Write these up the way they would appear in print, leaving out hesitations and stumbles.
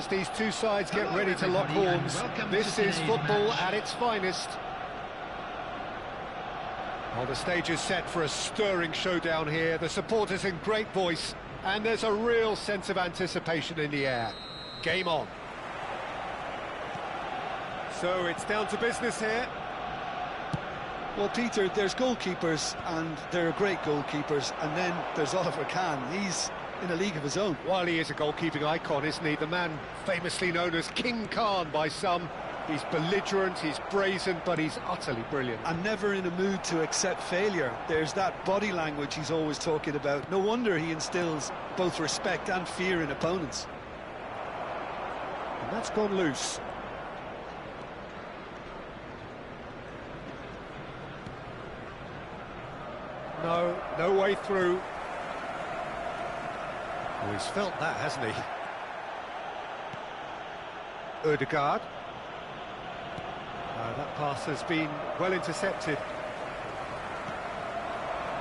as these two sides get ready to lock horns. This is football at its finest. Well, the stage is set for a stirring showdown here. The supporters in great voice, and there's a real sense of anticipation in the air. Game on. So it's down to business here. Well, Peter, there's goalkeepers, and they're great goalkeepers, and then there's Oliver Kahn. He's in a league of his own. While he is a goalkeeping icon, isn't he? The man famously known as King Khan by some. He's belligerent, he's brazen, but he's utterly brilliant. And never in a mood to accept failure. There's that body language he's always talking about. No wonder he instills both respect and fear in opponents. And that's gone loose. No way through. Oh, he's felt that, hasn't he? Ødegaard. That pass has been well intercepted.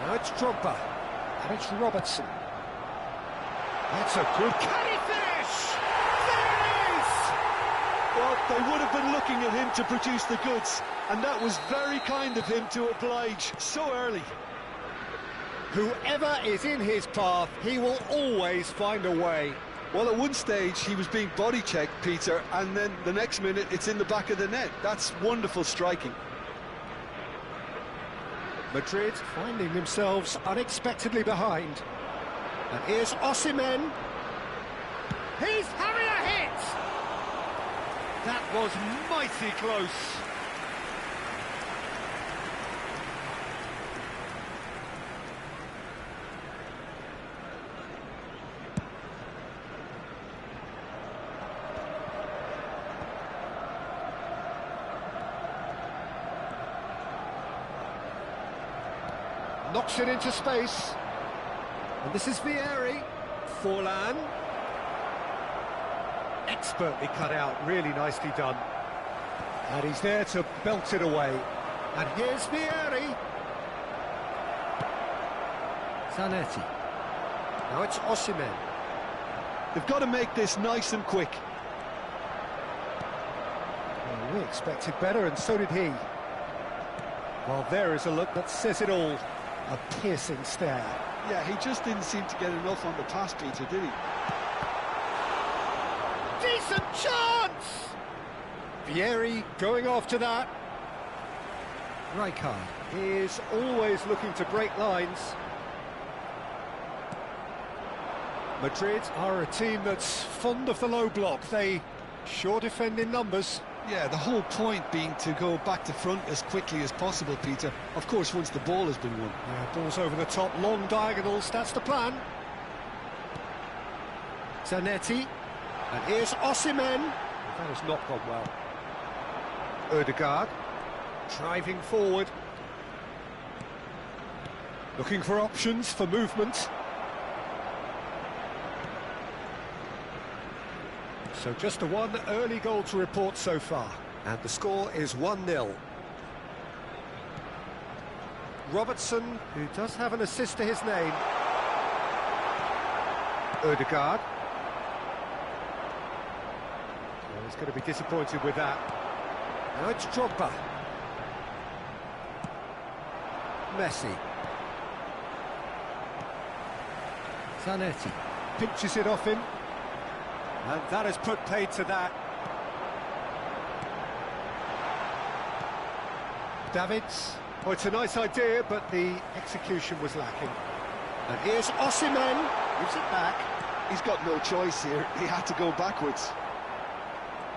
Now it's Drogba. And it's Robertson. That's a good... Can he finish? There it is! Well, they would have been looking at him to produce the goods, and that was very kind of him to oblige so early. Whoever is in his path, he will always find a way. Well, at one stage, he was being body-checked, Peter, and then the next minute, it's in the back of the net. That's wonderful striking. Madrid finding themselves unexpectedly behind. And here's Osimhen. He's having a hit! That was mighty close. Knocks it into space. And this is Vieri. Forlan. Expertly cut out, really nicely done. And he's there to belt it away. And here's Vieri. Zanetti. Now it's Osimhen. They've got to make this nice and quick. Well, we expected better, and so did he. Well, there is a look that says it all. A piercing stare. Yeah, he just didn't seem to get enough on the pass, Peter, did he? Decent chance! Vieri going after that. Rijkaard is always looking to break lines. Madrid are a team that's fond of the low block. They sure defend in numbers. Yeah, the whole point being to go back to front as quickly as possible, Peter. Of course, once the ball has been won. Yeah, ball's over the top, long diagonals, that's the plan. Zanetti. And here's Osimhen. That has not gone well. Ødegaard. Driving forward. Looking for options for movement. So just a one early goal to report so far. And the score is 1-0. Robertson, who does have an assist to his name. Ødegaard. Well, he's going to be disappointed with that. Now it's Drogba. Messi. Zanetti. Pinches it off him. And that has put paid to that. Davids. Well, it's a nice idea, but the execution was lacking. And here's Osimhen. Gives it back. He's got no choice here. He had to go backwards.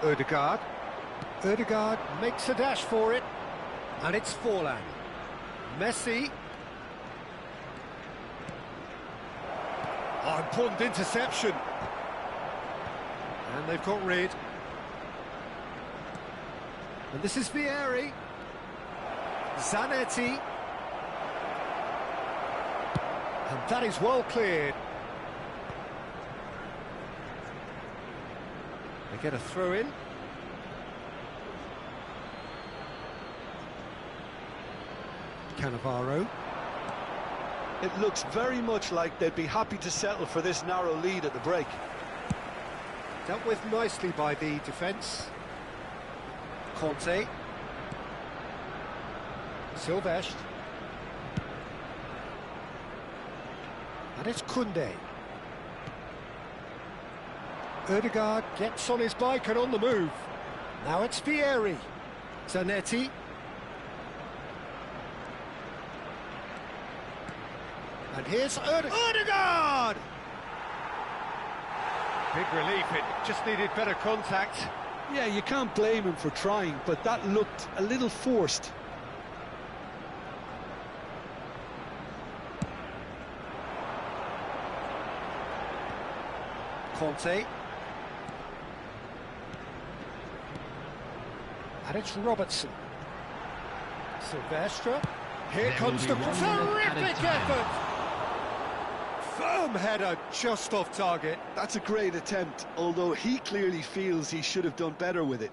Ødegaard. Ødegaard makes a dash for it. And it's Forlan. Messi. Oh, important interception. And they've got rid. And this is Vieri. Zanetti. And that is well cleared. They get a throw in. Cannavaro. It looks very much like they'd be happy to settle for this narrow lead at the break. Dealt with nicely by the defence. Conte. Silvestre. And it's Koundé. Ødegaard gets on his bike and on the move. Now it's Vieri. Zanetti. And here's Ødegaard! Big relief, it just needed better contact. Yeah, you can't blame him for trying, but that looked a little forced. Conte. And it's Robertson. Silvestre. Here comes the terrific effort! Firm header just off target. That's a great attempt, although he clearly feels he should have done better with it.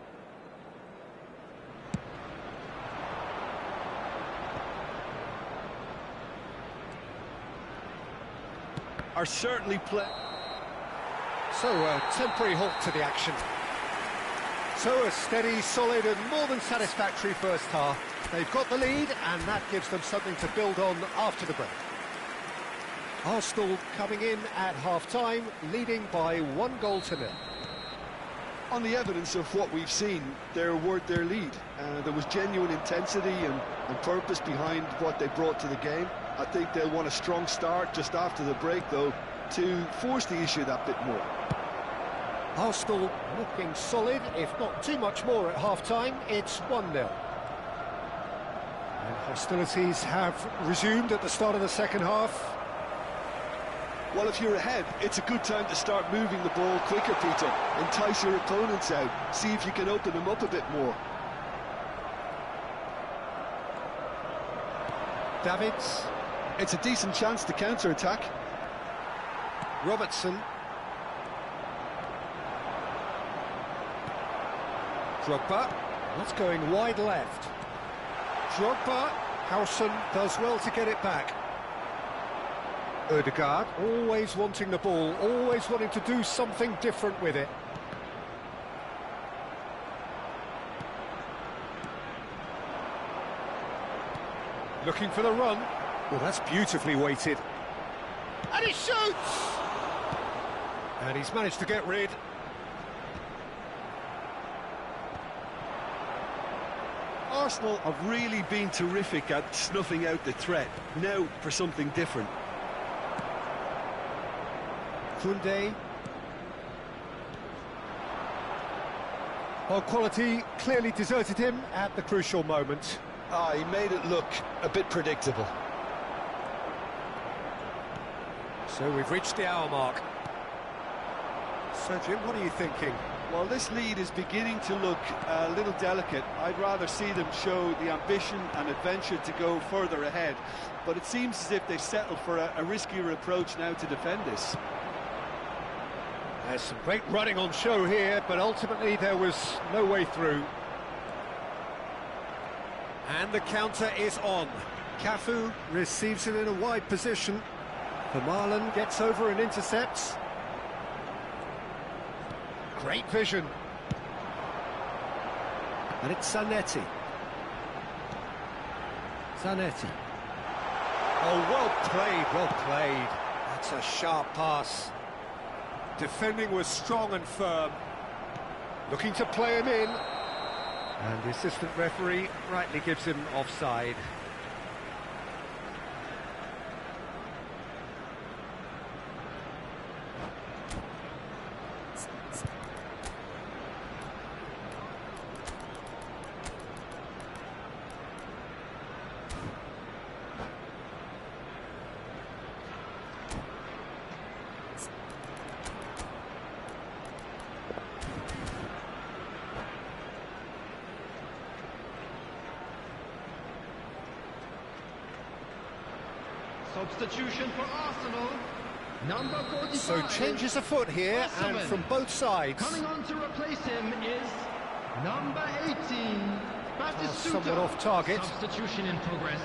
Are certainly So a temporary halt to the action. So a steady, solid and more than satisfactory first half. They've got the lead and that gives them something to build on after the break. Arsenal coming in at half-time, leading by 1-0. On the evidence of what we've seen, they're worth their lead. There was genuine intensity and purpose behind what they brought to the game. I think they'll want a strong start just after the break, though, to force the issue that bit more. Arsenal looking solid, if not too much more at half-time. It's 1-0. And hostilities have resumed at the start of the second half. Well, if you're ahead, it's a good time to start moving the ball quicker, Peter. Entice your opponents out. See if you can open them up a bit more. Davids. It's a decent chance to counter-attack. Robertson. Drogba. That's going wide left. Drogba. Howson does well to get it back. Ødegaard, always wanting the ball, always wanting to do something different with it. Looking for the run. Well, that's beautifully weighted. And he shoots! And he's managed to get rid. Arsenal have really been terrific at snuffing out the threat. Now for something different. Koundé. Well, quality clearly deserted him at the crucial moment. He made it look a bit predictable. So we've reached the hour mark. So Jim, what are you thinking? Well, this lead is beginning to look a little delicate. I'd rather see them show the ambition and adventure to go further ahead. But it seems as if they've settled for a riskier approach now to defend this. There's some great running on show here, but ultimately there was no way through. And the counter is on. Cafu receives it in a wide position. Vermaelen gets over and intercepts. Great vision. And it's Zanetti. Zanetti. Oh, well played, well played. That's a sharp pass. Defending was strong and firm. Looking to play him in. And the assistant referee rightly gives him offside. Substitution for Arsenal, number 45. So changes afoot here, and from both sides. Coming on to replace him is number 18, somewhat off target. Substitution in progress.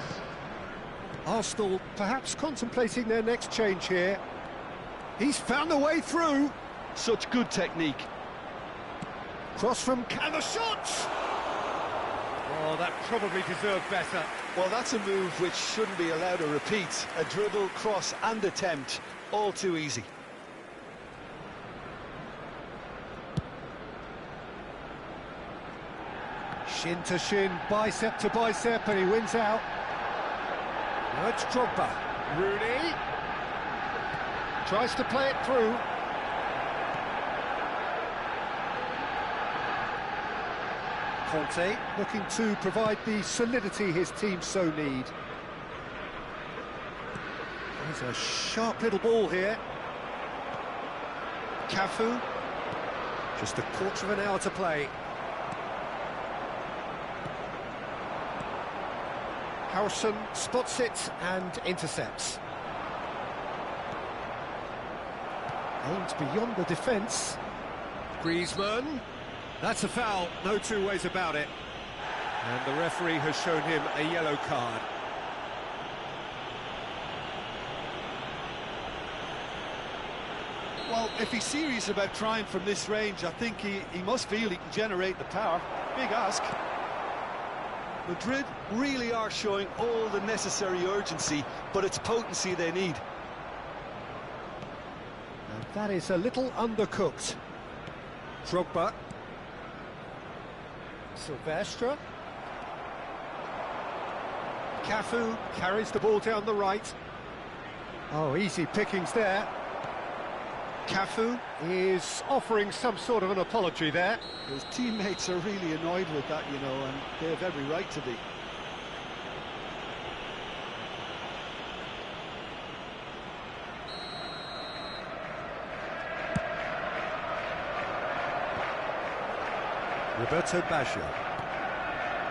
Arsenal perhaps contemplating their next change here. He's found a way through. Such good technique. Cross from and the shot! Oh, that probably deserved better. Well, that's a move which shouldn't be allowed to repeat. A dribble, cross and attempt, all too easy. Shin to shin, bicep to bicep, and he wins out. Now it's Drogba. Rooney tries to play it through. Conte looking to provide the solidity his team so need. There's a sharp little ball here. Cafu, just a quarter of an hour to play. Harrison spots it and intercepts. Aimed beyond the defence. Griezmann. That's a foul, no two ways about it. And the referee has shown him a yellow card. Well, if he's serious about trying from this range, I think he must feel he can generate the power. Big ask. Madrid really are showing all the necessary urgency, but it's potency they need. And that is a little undercooked. Drogba. Silvestre. Cafu carries the ball down the right. Oh, easy pickings there. Cafu is offering some sort of an apology there. His teammates are really annoyed with that, you know, and they have every right to be. Roberto Baggio.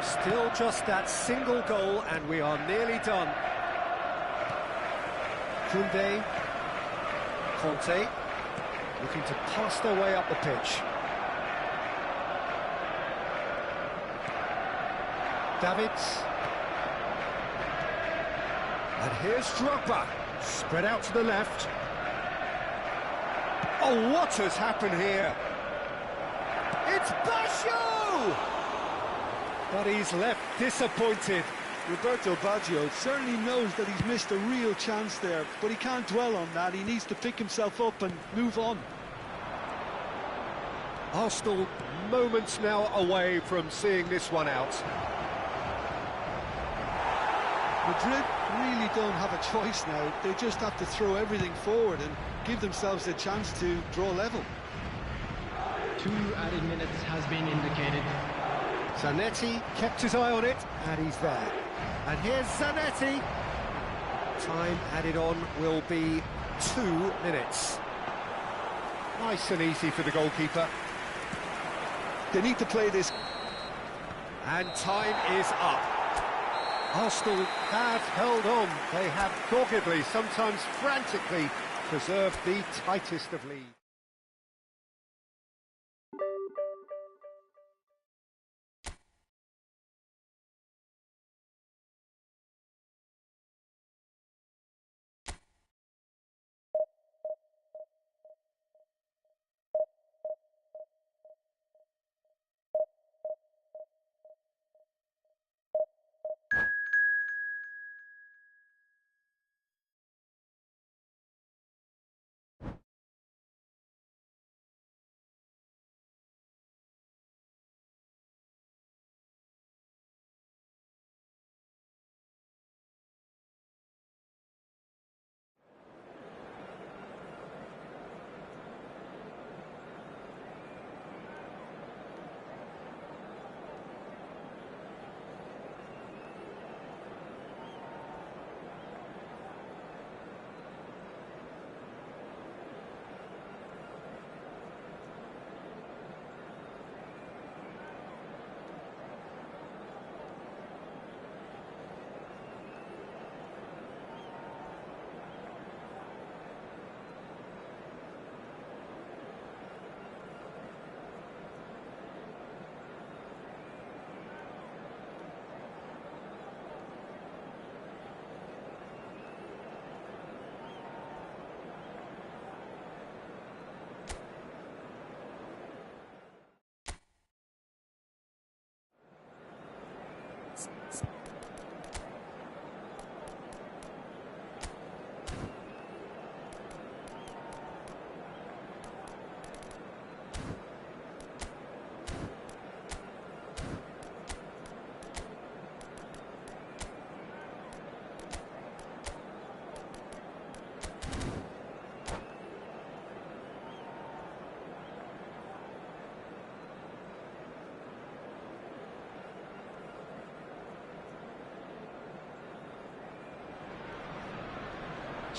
Still just that single goal and we are nearly done. Koundé. Conte looking to pass their way up the pitch. Davids. And here's Drogba. Spread out to the left. Oh, what has happened here? It's Baggio! But he's left disappointed. Roberto Baggio certainly knows that he's missed a real chance there, but he can't dwell on that. He needs to pick himself up and move on. Arsenal moments now away from seeing this one out. Madrid really don't have a choice now. They just have to throw everything forward and give themselves a chance to draw level. 2 added minutes has been indicated. Zanetti kept his eye on it, and he's there. And here's Zanetti. Time added on will be 2 minutes. Nice and easy for the goalkeeper. They need to play this. And time is up. Arsenal have held on. They have doggedly, sometimes frantically, preserved the tightest of leads.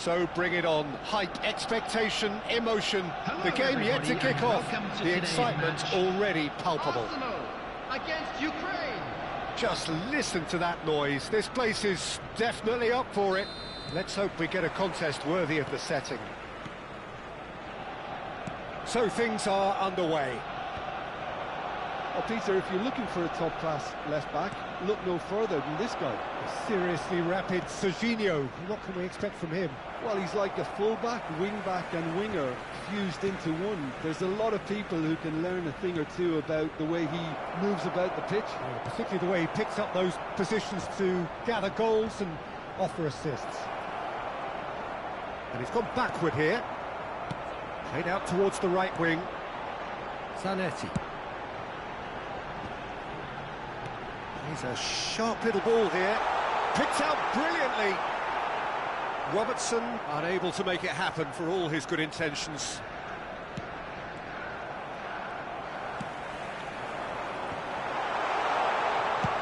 So bring it on. Hype, expectation, emotion. The game yet to kick off. The excitement already palpable. Arsenal against Ukraine. Just listen to that noise. This place is definitely up for it. Let's hope we get a contest worthy of the setting. So things are underway. Well, Peter, if you're looking for a top-class left-back, look no further than this guy. A seriously rapid Serginho. What can we expect from him? Well, he's like a full-back, wing-back and winger fused into one. There's a lot of people who can learn a thing or two about the way he moves about the pitch. Yeah, particularly the way he picks up those positions to gather goals and offer assists. And he's gone backward here. Played out towards the right wing. Zanetti. He's a sharp little ball here. Picked out brilliantly. Robertson unable to make it happen for all his good intentions.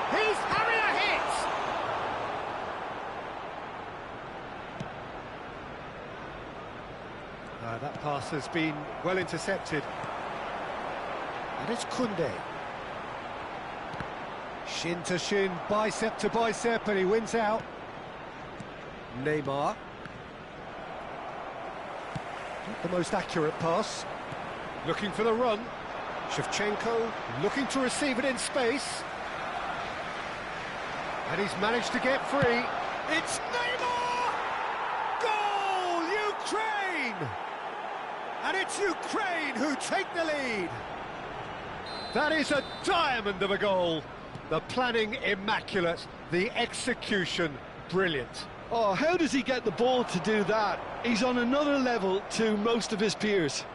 He's having a hit! That pass has been well intercepted. And it's Koundé. Shin to shin, bicep to bicep, and he wins out. Neymar. Not the most accurate pass. Looking for the run. Shevchenko looking to receive it in space. And he's managed to get free. It's Neymar! Goal, Ukraine! And it's Ukraine who take the lead. That is a diamond of a goal. The planning immaculate, the execution brilliant. Oh, how does he get the ball to do that? He's on another level to most of his peers.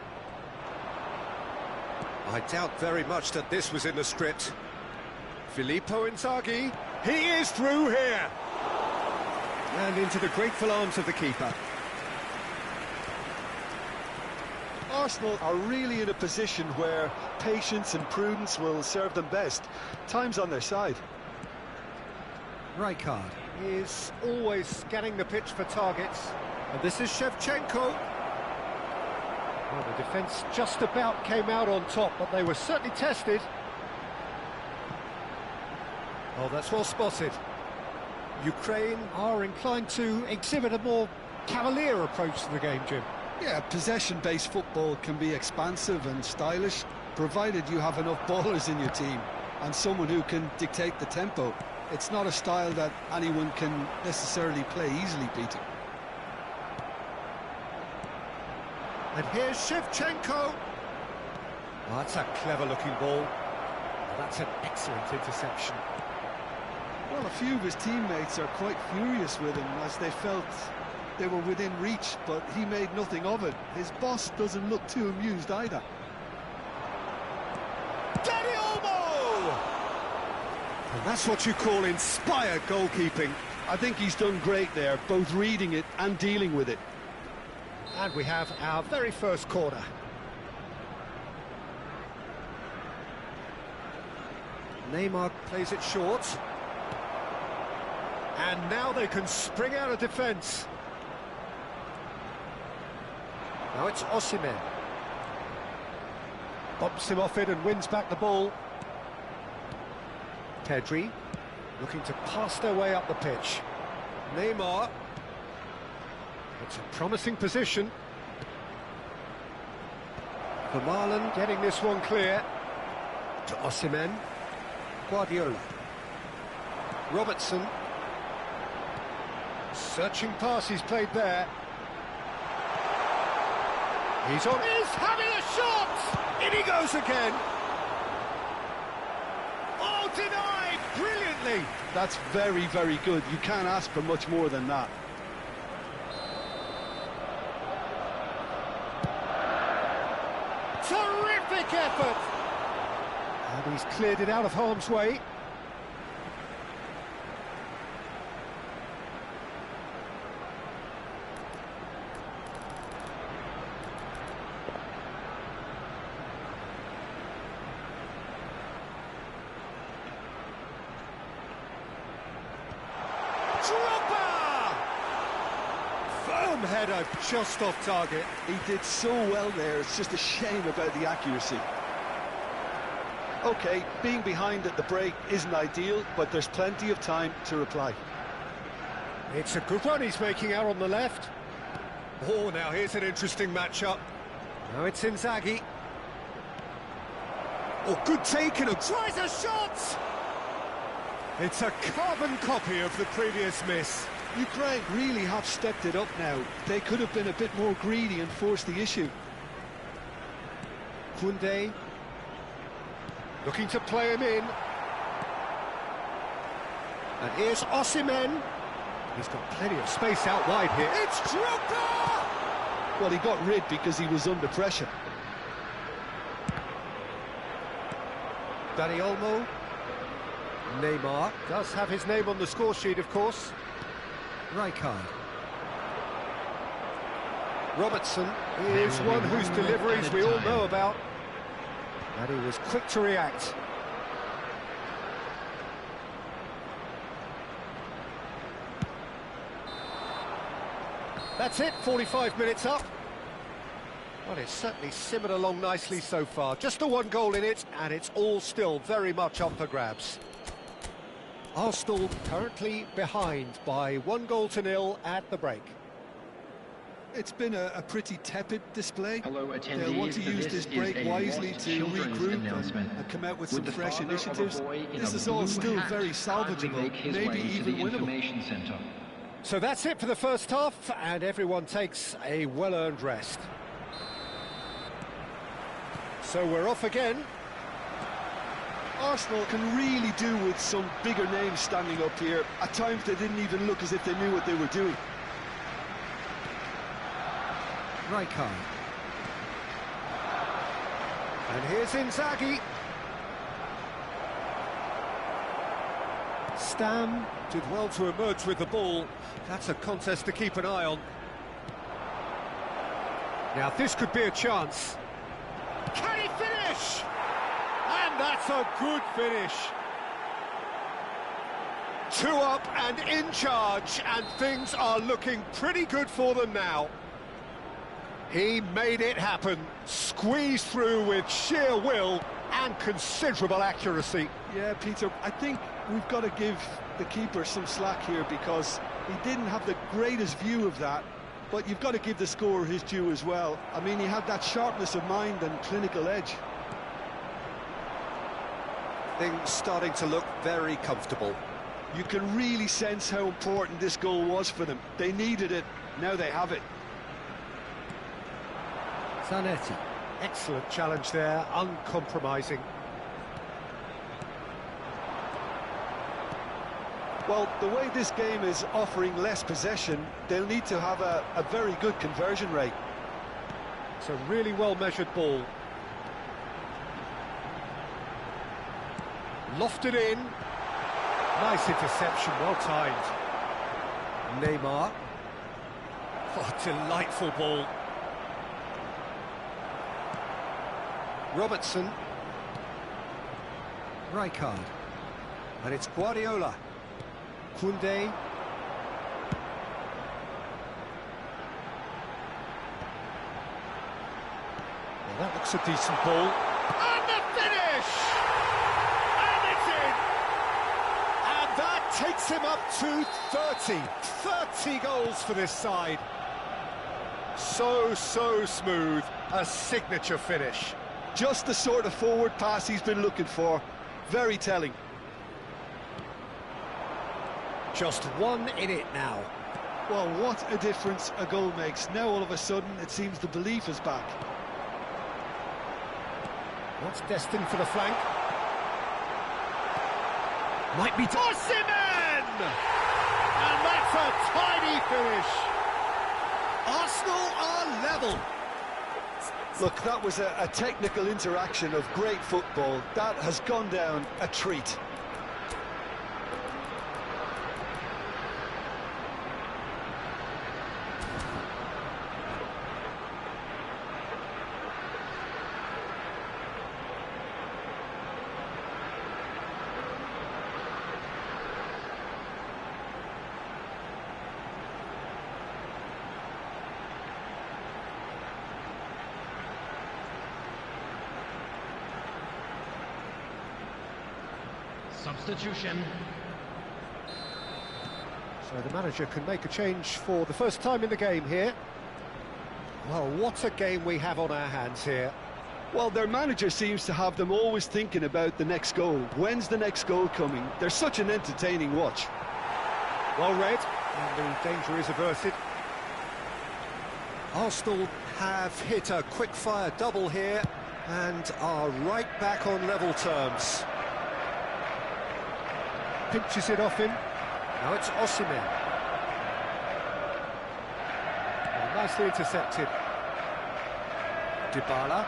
I doubt very much that this was in the script. Filippo Inzaghi, he is through here. And into the grateful arms of the keeper. Arsenal are really in a position where patience and prudence will serve them best. Time's on their side. Rijkaard is always scanning the pitch for targets. And this is Shevchenko. Well, the defence just about came out on top, but they were certainly tested. Oh, that's well spotted. Ukraine are inclined to exhibit a more cavalier approach to the game, Jim. Yeah, possession-based football can be expansive and stylish, provided you have enough ballers in your team and someone who can dictate the tempo. It's not a style that anyone can necessarily play easily, Peter. And here's Shevchenko. Oh, that's a clever-looking ball. Oh, that's an excellent interception. Well, a few of his teammates are quite furious with him as they felt they were within reach, but he made nothing of it. His boss doesn't look too amused either. Danny Olmo! And that's what you call inspired goalkeeping. I think he's done great there, both reading it and dealing with it. And we have our very first corner. Neymar plays it short. And now they can spring out of defence. Now it's Osimhen. Bumps him off it and wins back the ball. Pedri looking to pass their way up the pitch. Neymar. It's a promising position. Vermaelen getting this one clear. To Osimhen. Guardiola. Robertson. Searching pass he's played there. He's on. He's having a shot! In he goes again. Oh, denied brilliantly. That's very, very good. You can't ask for much more than that. Terrific effort! And he's cleared it out of harm's way. Firm header just off target. He did so well there, it's just a shame about the accuracy. OK, being behind at the break isn't ideal, but there's plenty of time to reply. It's a good run he's making out on the left. Oh, now here's an interesting matchup. Now it's Inzaghi. Oh, good take, and tries a shot! It's a carbon copy of the previous miss. Ukraine really have stepped it up now. They could have been a bit more greedy and forced the issue. Koundé. Looking to play him in. And here's Osimhen. He's got plenty of space out wide here. It's Drogba! Well, he got rid because he was under pressure. Dani Olmo. Neymar does have his name on the score sheet, of course. Rijkaard. Robertson is one whose deliveries we all know about. And he was quick to react. That's it, 45 minutes up. Well, it's certainly simmered along nicely so far. Just the one goal in it, and it's all still very much up for grabs. Arsenal currently behind by 1-0 at the break. It's been a pretty tepid display. Hello, attendees. They'll want to use this break wisely to regroup and come out with some Would the fresh father of a initiatives. boy in This a is all blue still hat very kindly salvageable, make his maybe way to even the winnable. information centre? So that's it for the first half, and everyone takes a well-earned rest. So we're off again. Arsenal can really do with some bigger names standing up here. At times they didn't even look as if they knew what they were doing. Rijkaard. And here's Inzaghi. Stam did well to emerge with the ball. That's a contest to keep an eye on. Now this could be a chance. Can he finish? And that's a good finish. 2 up and in charge, and things are looking pretty good for them now. He made it happen, squeezed through with sheer will and considerable accuracy. Yeah, Peter, I think we've got to give the keeper some slack here because he didn't have the greatest view of that, but you've got to give the scorer his due as well. I mean, he had that sharpness of mind and clinical edge. Things starting to look very comfortable. You can really sense how important this goal was for them. They needed it, now they have it. Zanetti. Excellent challenge there, uncompromising. Well, the way this game is offering less possession, they'll need to have a very good conversion rate. It's a really well-measured ball. Lofted in. Nice interception, well timed. Neymar. Oh, delightful ball. Robertson. Rijkaard. And it's Guardiola. Koundé. Well, that looks a decent ball. And the finish! And it's in! And that takes him up to 30. 30 goals for this side. So smooth. A signature finish. Just the sort of forward pass he's been looking for. Very telling. Just one in it now. Well, what a difference a goal makes. Now all of a sudden it seems the belief is back. What's destined for the flank? Might be Osimhen! And that's a tidy finish. Arsenal are level. Look, that was a technical interaction of great football. That has gone down a treat. Substitution. So the manager can make a change for the first time in the game here. Well, what a game we have on our hands here. Well, their manager seems to have them always thinking about the next goal. When's the next goal coming? They're such an entertaining watch. Well read, and the danger is averted. Arsenal have hit a quick-fire double here and are right back on level terms. Pinches it off him. Now it's Osimhen. Well, nicely intercepted. Dybala.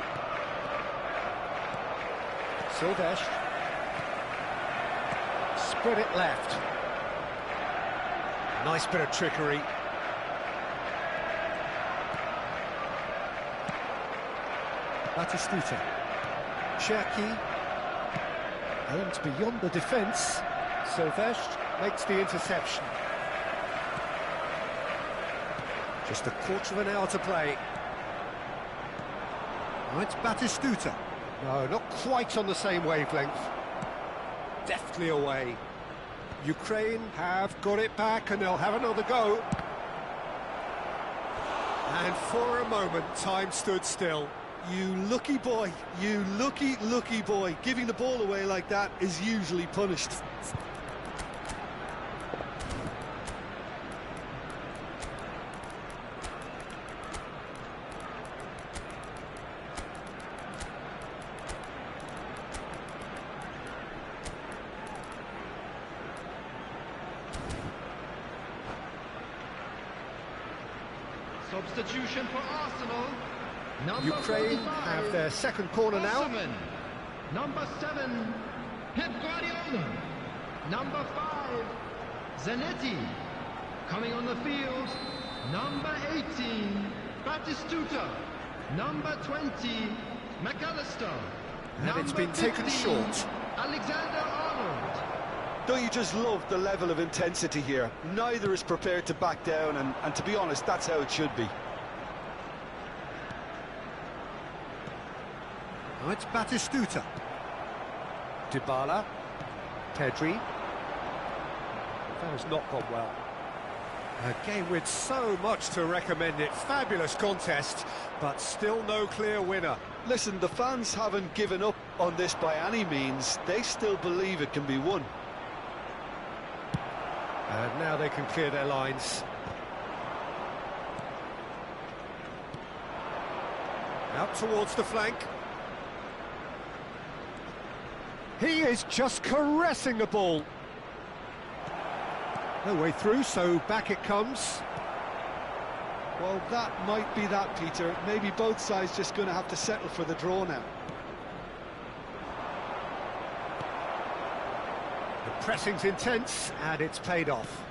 Silvesh. Spread it left. Nice bit of trickery. Batistuta. Cherki. Aimed beyond the defence. Silvesh makes the interception. Just a quarter of an hour to play. Now it's Batistuta. No, not quite on the same wavelength. Deftly away. Ukraine have got it back and they'll have another go. And for a moment, time stood still. You lucky boy, you lucky boy. Giving the ball away like that is usually punished. Substitution for Arsenal. Number Ukraine 45, have their second corner now. Osimhen. Number 7, Pep Guardiola. Number 5, Zanetti. Coming on the field, number 18, Batistuta. Number 20, McAllister. And it's been taken short. Alexander-Arnold. Don't you just love the level of intensity here? Neither is prepared to back down, and to be honest, that's how it should be. Now it's Batistuta. Dybala. Pedri. That has not gone well. A game with so much to recommend it. Fabulous contest, but still no clear winner. Listen, the fans haven't given up on this by any means. They still believe it can be won. And now they can clear their lines. Out towards the flank. He is just caressing the ball. No way through, so back it comes. Well, that might be that, Peter. Maybe both sides just going to have to settle for the draw now. The pressing's intense, and it's paid off.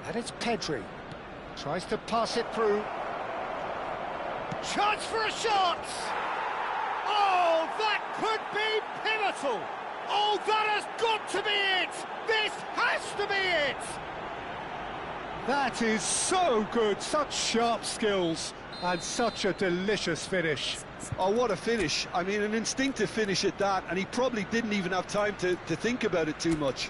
And it's Pedri. Tries to pass it through. Chance for a shot! Oh, that could be pivotal! Oh, that has got to be it! This has to be it! That is so good, such sharp skills, and such a delicious finish. Oh, what a finish. I mean, an instinctive finish at that, and he probably didn't even have time to think about it too much.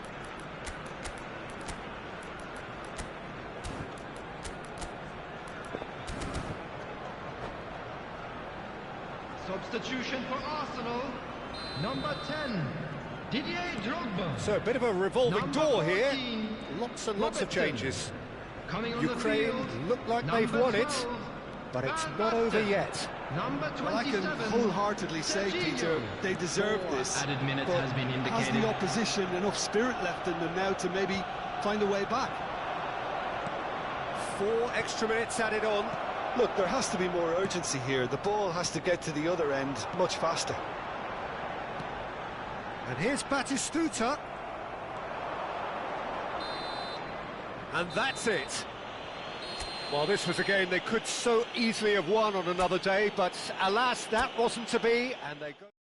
Substitution for Arsenal. Number 10, Didier Drogba. So a bit of a revolving Number door 14, here. Lots and lots of Robertson. changes. Coming on Ukraine the field, look like they've number won it, 12, but it's Van not over Basten. yet. Number 27, Well, I can wholeheartedly say, Serginho. Peter, they deserve this. Added minutes but has been has indicated. the opposition enough spirit left in them now to maybe find a way back? 4 extra minutes added on. Look, there has to be more urgency here. The ball has to get to the other end much faster. And here's Batistuta. And that's it. Well, this was a game they could so easily have won on another day, but alas, that wasn't to be, and they go...